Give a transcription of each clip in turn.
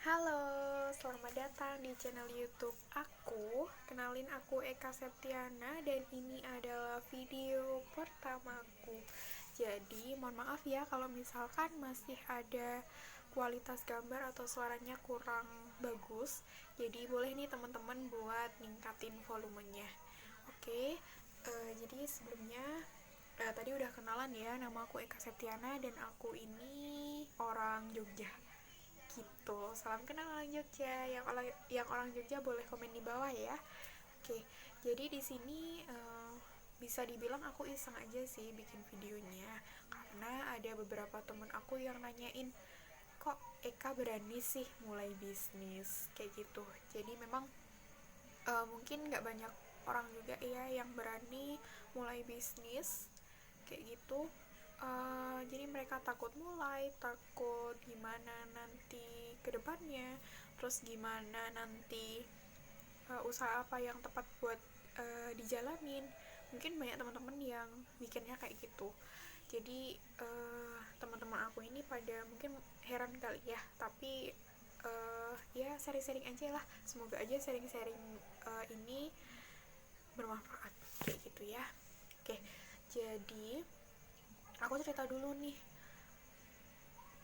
Halo, selamat datang di channel YouTube aku. Kenalin aku Eka Septiana dan ini adalah video pertamaku. Jadi, mohon maaf ya kalau misalkan masih ada kualitas gambar atau suaranya kurang bagus. Jadi, boleh nih teman-teman buat ningkatin volumenya. Oke, jadi sebelumnya tadi udah kenalan ya, nama aku Eka Septiana dan aku ini orang Jogja gitu. Salam kenal orang Jogja. Yang orang Jogja boleh komen di bawah ya. Oke, jadi di sini bisa dibilang aku iseng aja sih bikin videonya karena ada beberapa temen aku yang nanyain, kok Eka berani sih mulai bisnis kayak gitu. Jadi memang mungkin nggak banyak orang juga ya yang berani mulai bisnis kayak gitu. Jadi mereka takut mulai, takut gimana nanti kedepannya, terus gimana nanti usaha apa yang tepat buat dijalanin. Mungkin banyak teman-teman yang mikirnya kayak gitu. Jadi teman-teman aku ini pada mungkin heran kali ya, tapi ya sharing-sharing aja lah. Semoga aja sharing-sharing ini bermanfaat kayak gitu ya. Oke, jadi aku cerita dulu nih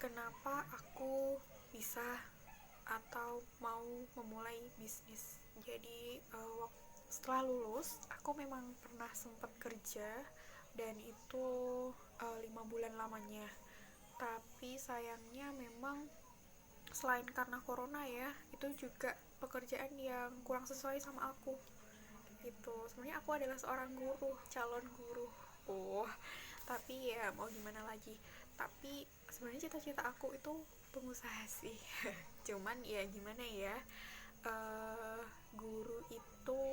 kenapa aku bisa atau mau memulai bisnis. Jadi setelah lulus aku memang pernah sempat kerja dan itu 5 bulan lamanya. Tapi sayangnya memang selain karena corona ya, itu juga pekerjaan yang kurang sesuai sama aku. Gitu. Sebenarnya aku adalah seorang guru, calon guru. Oh, tapi ya mau gimana lagi. Tapi sebenarnya cita-cita aku itu pengusaha sih. Cuman ya gimana ya, guru itu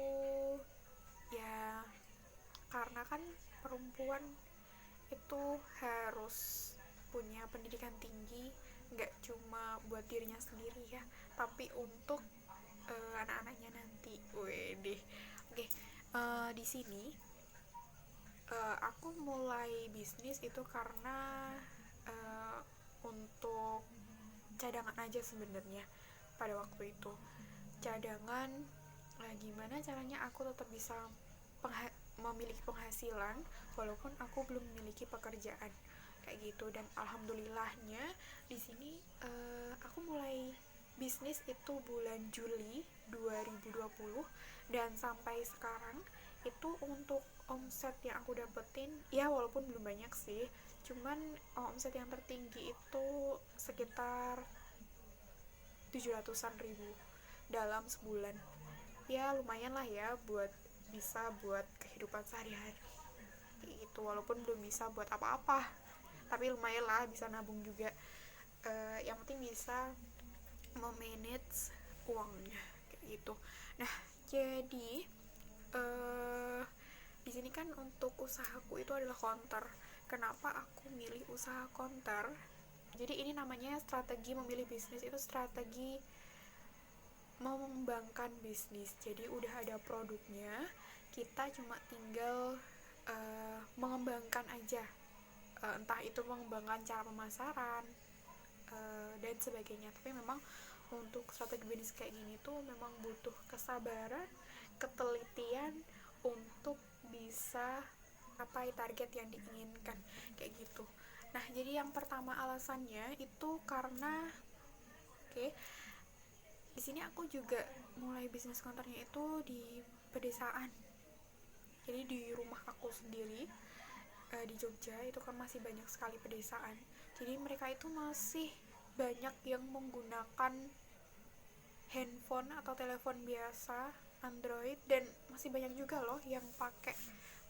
ya karena kan perempuan itu harus punya pendidikan tinggi, nggak cuma buat dirinya sendiri ya, tapi untuk anak-anaknya nanti. Wede. Oke, di sini aku mulai bisnis itu karena uh, untuk cadangan aja sebenarnya pada waktu itu. Cadangan gimana caranya aku tetap bisa memiliki penghasilan walaupun aku belum memiliki pekerjaan kayak gitu. Dan alhamdulillahnya di sini aku mulai bisnis itu bulan Juli 2020 dan sampai sekarang itu untuk omset yang aku dapetin ya walaupun belum banyak sih, cuman omset yang tertinggi itu sekitar 700-an ribu dalam sebulan. Ya lumayan lah ya buat bisa buat kehidupan sehari-hari itu, walaupun belum bisa buat apa-apa tapi lumayan lah bisa nabung juga. Yang penting bisa memanage uangnya kayak gitu. Nah, jadi di sini kan untuk usahaku itu adalah counter. Kenapa aku milih usaha counter? Jadi ini namanya strategi memilih bisnis, itu strategi mengembangkan bisnis. Jadi udah ada produknya, kita cuma tinggal mengembangkan aja. Entah itu mengembangkan cara pemasaran dan sebagainya. Tapi memang untuk strategi bisnis kayak gini tuh memang butuh kesabaran, ketelitian untuk bisa capai target yang diinginkan kayak gitu. Nah, jadi yang pertama alasannya itu karena di sini aku juga mulai bisnis konternya itu di pedesaan. Jadi di rumah aku sendiri di Jogja itu kan masih banyak sekali pedesaan. Jadi mereka itu masih banyak yang menggunakan handphone atau telepon biasa Android, dan masih banyak juga loh yang pakai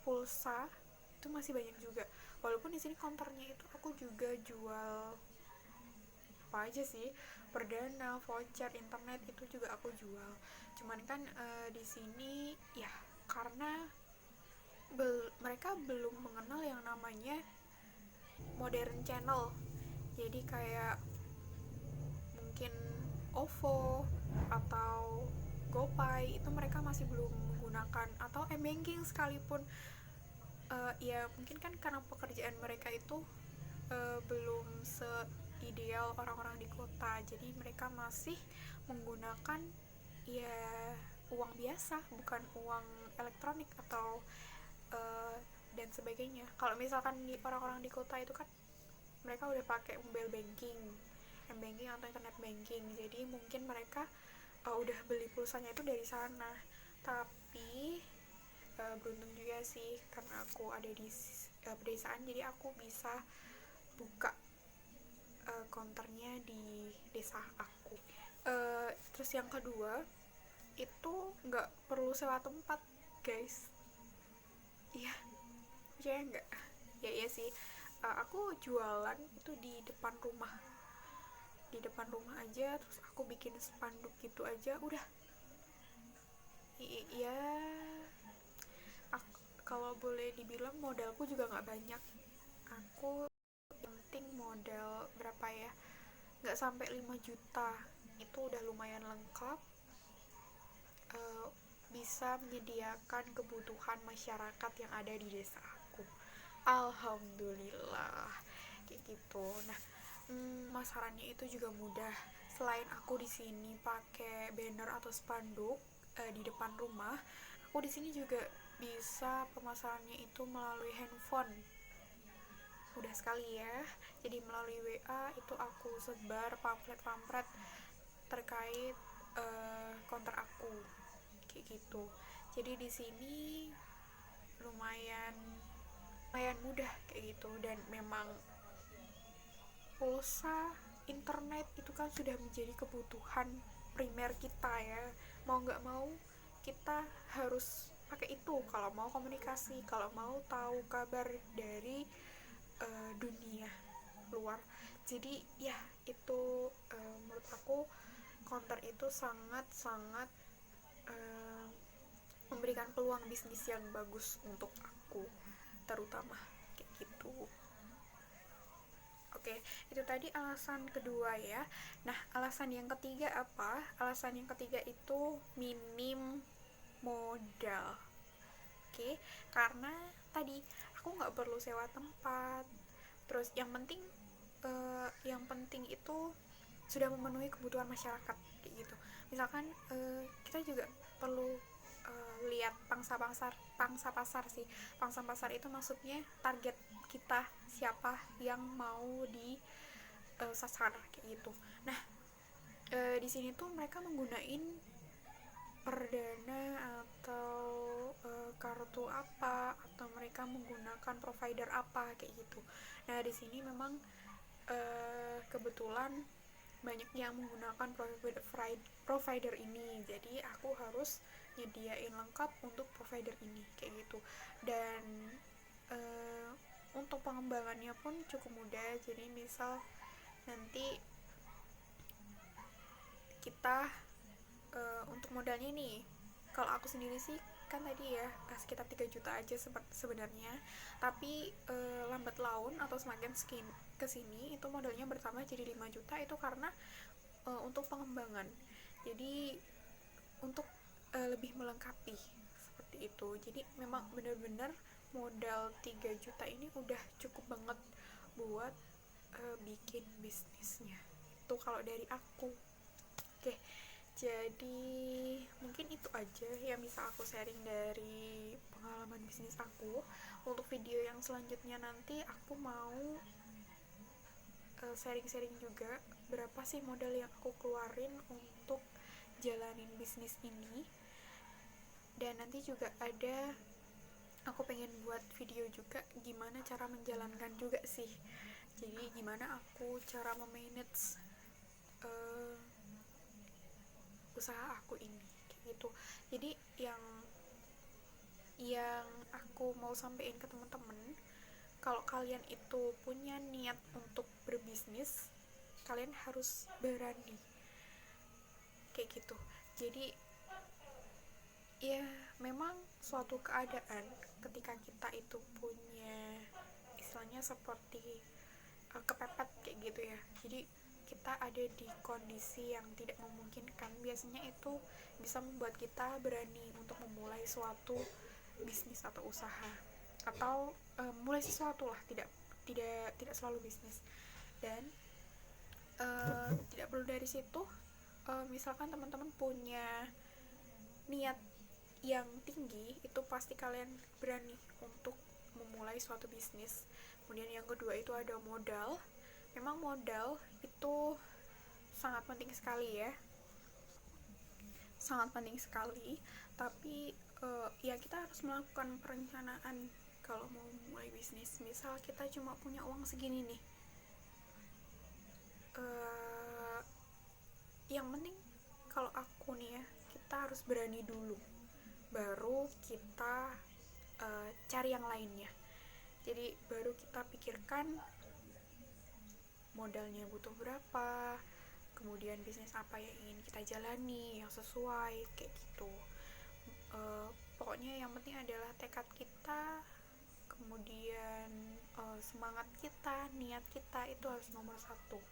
pulsa, itu masih banyak juga. Walaupun di sini konternya itu aku juga jual apa aja sih, perdana, voucher, internet itu juga aku jual. Cuman kan di sini ya karena mereka belum mengenal yang namanya modern channel. Jadi kayak mungkin OVO atau GoPay itu mereka masih belum menggunakan, atau m-banking sekalipun. Ya mungkin kan karena pekerjaan mereka itu belum ideal orang-orang di kota. Jadi mereka masih menggunakan ya uang biasa, bukan uang elektronik atau dan sebagainya. Kalau misalkan di orang-orang di kota itu kan mereka udah pakai mobile banking, m-banking atau internet banking. Jadi mungkin mereka udah beli pulsanya itu dari sana. Tapi beruntung juga sih karena aku ada di pedesaan, jadi aku bisa buka counternya di desa aku. Terus yang kedua itu nggak perlu sewa tempat, guys. Iya, percaya nggak? Ya iya sih. Aku jualan itu di depan rumah aja, terus aku bikin spanduk gitu aja udah. Iya, kalau boleh dibilang modalku juga nggak banyak. Aku penting modal berapa ya, nggak sampai 5 juta itu udah lumayan lengkap, bisa menyediakan kebutuhan masyarakat yang ada di desa aku. Alhamdulillah kayak gitu. Nah, pemasarannya itu juga mudah. Selain aku di sini pakai banner atau spanduk di depan rumah, aku di sini juga bisa pemasarannya itu melalui handphone. Mudah sekali ya. Jadi melalui WA itu aku sebar pamflet-pamflet terkait konter aku kayak gitu. Jadi di sini lumayan mudah kayak gitu, dan memang pulsa internet itu kan sudah menjadi kebutuhan primer kita ya. Mau nggak mau kita harus pakai itu kalau mau komunikasi, kalau mau tahu kabar dari dunia luar. Jadi ya itu menurut aku counter itu sangat memberikan peluang bisnis yang bagus untuk aku terutama kayak gitu. Oke, itu tadi alasan kedua ya. Nah, alasan yang ketiga apa? Alasan yang ketiga itu minim modal. Oke, karena tadi aku nggak perlu sewa tempat. Terus yang penting itu sudah memenuhi kebutuhan masyarakat kayak gitu. Misalkan kita juga perlu lihat pangsa pasar sih. Pangsa pasar itu maksudnya target kita siapa yang mau di sasar kayak gitu. Nah, di sini tuh mereka menggunakan perdana atau kartu apa, atau mereka menggunakan provider apa kayak gitu. Nah, di sini memang kebetulan banyak yang menggunakan provider ini, jadi aku harus nyediain lengkap untuk provider ini kayak gitu. Dan untuk pengembangannya pun cukup mudah. Jadi misal nanti kita untuk modalnya nih, kalau aku sendiri sih kan tadi ya sekitar 3 juta aja sebenarnya, tapi lambat laun atau semakin kesini itu modalnya bertambah jadi 5 juta. Itu karena untuk pengembangan, jadi untuk lebih melengkapi seperti itu. Jadi memang benar-benar modal 3 juta ini udah cukup banget buat bikin bisnisnya. Itu kalau dari aku. Oke, jadi mungkin itu aja yang bisa aku sharing dari pengalaman bisnis aku. Untuk video yang selanjutnya nanti aku mau sharing-sharing juga berapa sih modal yang aku keluarin untuk jalanin bisnis ini. Dan nanti juga ada, aku pengen buat video juga gimana cara menjalankan juga sih. Jadi gimana aku cara memanage usaha aku ini kayak gitu. Jadi yang aku mau sampaikan ke teman-teman, kalau kalian itu punya niat untuk berbisnis, kalian harus berani kayak gitu. Jadi ya memang suatu keadaan ketika kita itu punya istilahnya seperti kepepet kayak gitu ya, jadi kita ada di kondisi yang tidak memungkinkan, biasanya itu bisa membuat kita berani untuk memulai suatu bisnis atau usaha, atau mulai sesuatu lah, tidak selalu bisnis. Dan Tidak perlu dari situ. Misalkan teman-teman punya niat yang tinggi, itu pasti kalian berani untuk memulai suatu bisnis. Kemudian yang kedua itu ada modal. Memang modal itu sangat penting sekali ya, sangat penting sekali. Tapi ya kita harus melakukan perencanaan kalau mau mulai bisnis. Misal kita cuma punya uang segini nih, yang penting kalau aku nih ya, kita harus berani dulu, baru kita cari yang lainnya. Jadi baru kita pikirkan modalnya butuh berapa, kemudian bisnis apa yang ingin kita jalani yang sesuai kayak gitu. Pokoknya yang penting adalah tekad kita, kemudian semangat kita, niat kita itu harus nomor satu,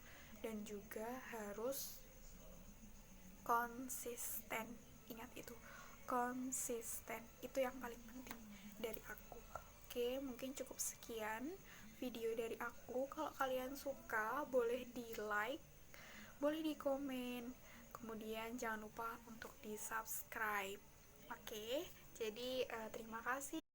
dan juga harus konsisten. Ingat itu, konsisten itu yang paling penting dari aku. Oke, mungkin cukup sekian video dari aku. Kalau kalian suka boleh di like, boleh di komen, kemudian jangan lupa untuk di subscribe. Oke, jadi terima kasih.